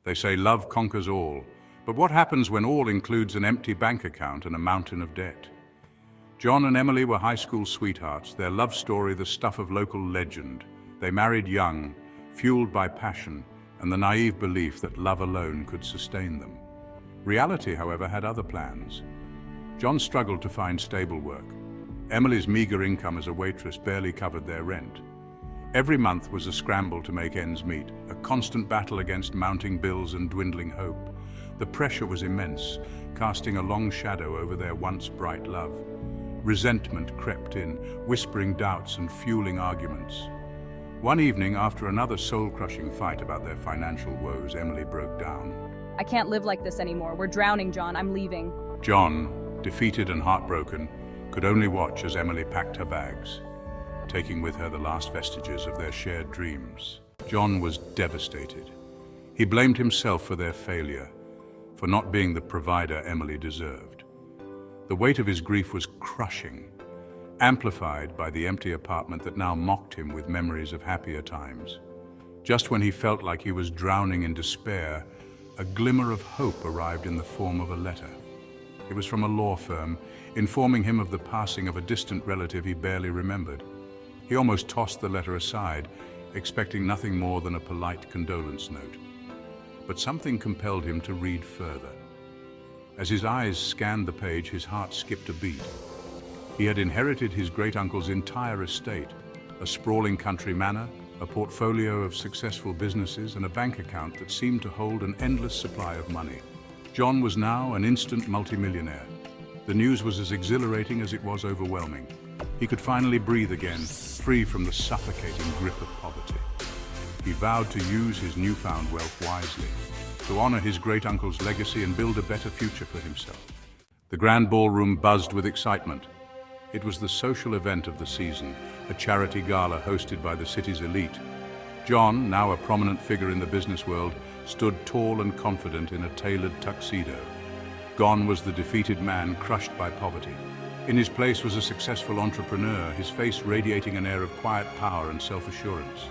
They say love conquers all, but what happens when all includes an empty bank account and a mountain of debt? John and Emily were high school sweethearts, their love story the stuff of local legend. They married young, fueled by passion and the naive belief that love alone could sustain them. Reality, however, had other plans. John struggled to find stable work. Emily's meager income as a waitress barely covered their rent. Every month was a scramble to make ends meet, a constant battle against mounting bills and dwindling hope. The pressure was immense, casting a long shadow over their once bright love. Resentment crept in, whispering doubts and fueling arguments. One evening, after another soul-crushing fight about their financial woes, Emily broke down. I can't live like this anymore. We're drowning, John. I'm leaving. John, defeated and heartbroken, could only watch as Emily packed her bags, taking with her the last vestiges of their shared dreams. John was devastated. He blamed himself for their failure, for not being the provider Emily deserved. The weight of his grief was crushing, amplified by the empty apartment that now mocked him with memories of happier times. Just when he felt like he was drowning in despair, a glimmer of hope arrived in the form of a letter. It was from a law firm, informing him of the passing of a distant relative he barely remembered. He almost tossed the letter aside, expecting nothing more than a polite condolence note. But something compelled him to read further. As his eyes scanned the page, his heart skipped a beat. He had inherited his great-uncle's entire estate, a sprawling country manor, a portfolio of successful businesses, and a bank account that seemed to hold an endless supply of money. John was now an instant multimillionaire. The news was as exhilarating as it was overwhelming. He could finally breathe again, free from the suffocating grip of poverty. He vowed to use his newfound wealth wisely, to honor his great-uncle's legacy and build a better future for himself. The grand ballroom buzzed with excitement. It was the social event of the season, a charity gala hosted by the city's elite. John, now a prominent figure in the business world, stood tall and confident in a tailored tuxedo. Gone was the defeated man crushed by poverty. In his place was a successful entrepreneur, his face radiating an air of quiet power and self-assurance.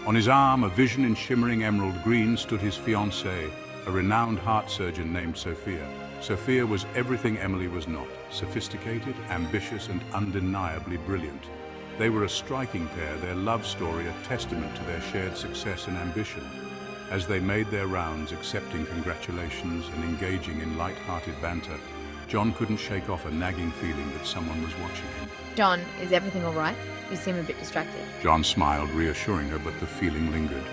On his arm, a vision in shimmering emerald green, stood his fiancée, a renowned heart surgeon named Sophia. Sophia was everything Emily was not: sophisticated, ambitious, and undeniably brilliant. They were a striking pair, their love story a testament to their shared success and ambition. As they made their rounds, accepting congratulations and engaging in light-hearted banter, John couldn't shake off a nagging feeling that someone was watching him. John, is everything all right? You seem a bit distracted. John smiled, reassuring her, but the feeling lingered,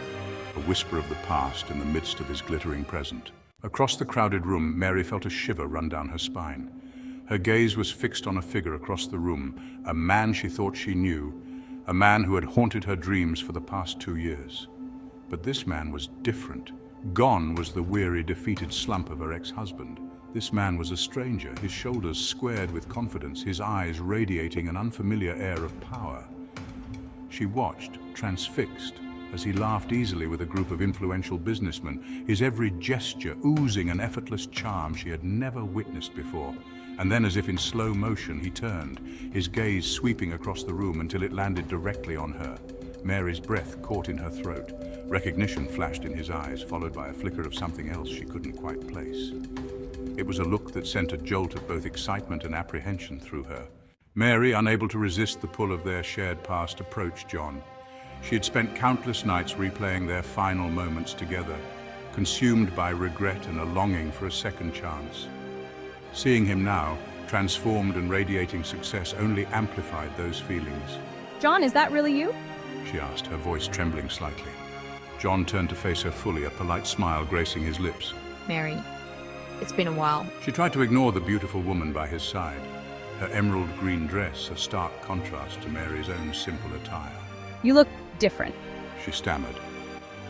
a whisper of the past in the midst of his glittering present. Across the crowded room, Mary felt a shiver run down her spine. Her gaze was fixed on a figure across the room, a man she thought she knew, a man who had haunted her dreams for the past 2 years. But this man was different. Gone was the weary, defeated slump of her ex-husband. This man was a stranger, his shoulders squared with confidence, his eyes radiating an unfamiliar air of power. She watched, transfixed, as he laughed easily with a group of influential businessmen, his every gesture oozing an effortless charm she had never witnessed before. And then, as if in slow motion, he turned, his gaze sweeping across the room until it landed directly on her. Mary's breath caught in her throat. Recognition flashed in his eyes, followed by a flicker of something else she couldn't quite place. It was a look that sent a jolt of both excitement and apprehension through her. Mary, unable to resist the pull of their shared past, approached John. She had spent countless nights replaying their final moments together, consumed by regret and a longing for a second chance. Seeing him now, transformed and radiating success, only amplified those feelings. John, is that really you? She asked, her voice trembling slightly. John turned to face her fully, a polite smile gracing his lips. Mary, it's been a while. She tried to ignore the beautiful woman by his side, her emerald green dress a stark contrast to Mary's own simple attire. You look different. She stammered,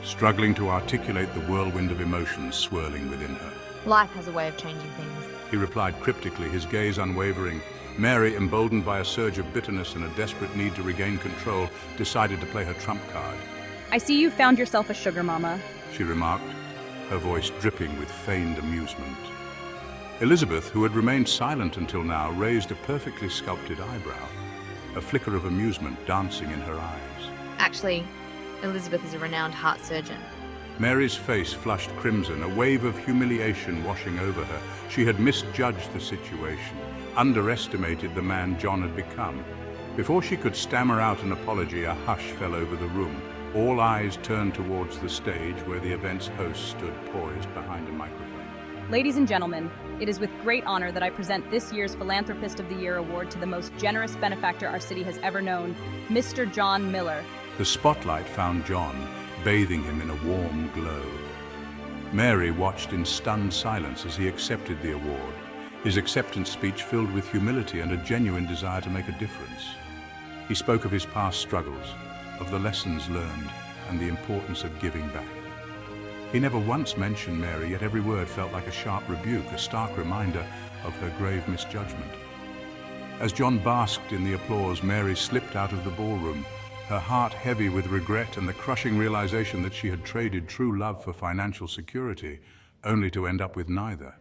struggling to articulate the whirlwind of emotions swirling within her. Life has a way of changing things. He replied cryptically, his gaze unwavering. Mary, emboldened by a surge of bitterness and a desperate need to regain control, decided to play her trump card. I see you found yourself a sugar mama. She remarked, her voice dripping with feigned amusement. Elizabeth, who had remained silent until now, raised a perfectly sculpted eyebrow, a flicker of amusement dancing in her eyes. Actually, Elizabeth is a renowned heart surgeon. Mary's face flushed crimson, a wave of humiliation washing over her. She had misjudged the situation, underestimated the man John had become. Before she could stammer out an apology, a hush fell over the room. All eyes turned towards the stage where the event's host stood poised behind a microphone. Ladies and gentlemen, it is with great honor that I present this year's Philanthropist of the Year award to the most generous benefactor our city has ever known, Mr. John Miller. The spotlight found John, bathing him in a warm glow. Mary watched in stunned silence as he accepted the award, his acceptance speech filled with humility and a genuine desire to make a difference. He spoke of his past struggles, of the lessons learned, and the importance of giving back. He never once mentioned Mary, yet every word felt like a sharp rebuke, a stark reminder of her grave misjudgment. As John basked in the applause, Mary slipped out of the ballroom, her heart heavy with regret and the crushing realization that she had traded true love for financial security, only to end up with neither.